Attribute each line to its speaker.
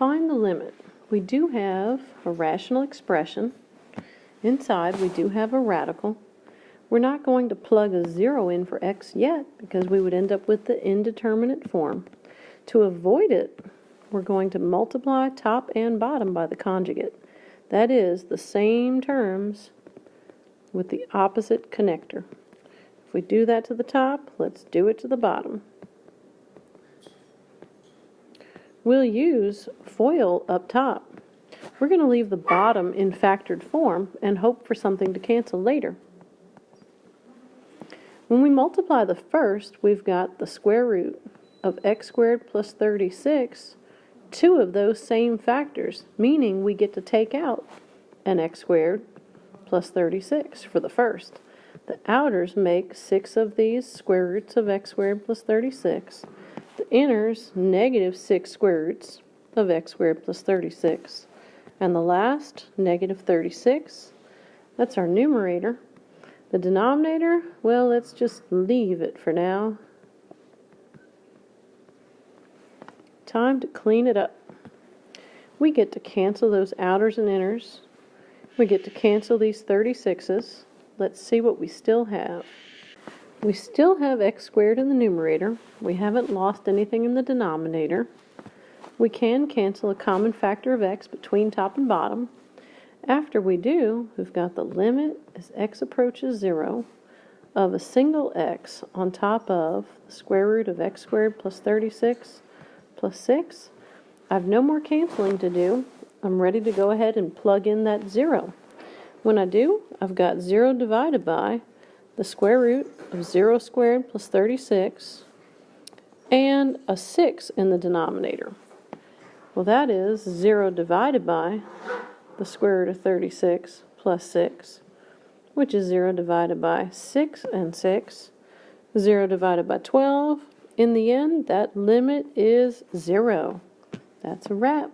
Speaker 1: find the limit. We do have a rational expression. Inside we do have a radical. We're not going to plug a 0 in for x yet because we would end up with the indeterminate form. To avoid it, we're going to multiply top and bottom by the conjugate. That is, the same terms with the opposite connector. If we do that to the top, let's do it to the bottom. We'll use FOIL up top. We're going to leave the bottom in factored form and hope for something to cancel later. When we multiply the first, we've got the square root of x squared plus 36, two of those same factors, meaning we get to take out an x squared plus 36 for the first. The outers make 6 of these square roots of x squared plus 36. The inners, negative 6 square roots of x squared plus 36. And the last, negative 36. That's our numerator. The denominator, well, let's just leave it for now. Time to clean it up. We get to cancel those outers and inners. We get to cancel these 36's. Let's see what we still have. We still have x squared in the numerator. We haven't lost anything in the denominator. We can cancel a common factor of x between top and bottom. After we do, we've got the limit as x approaches 0 of a single x on top of the square root of x squared plus 36 plus 6. I have no more canceling to do. I'm ready to go ahead and plug in that 0. When I do, I've got 0 divided by the square root of 0 squared plus 36 and a 6 in the denominator. Well, that is 0 divided by the square root of 36 plus 6, which is 0 divided by 6 and 6, 0 divided by 12. In the end, that limit is 0. That's a wrap.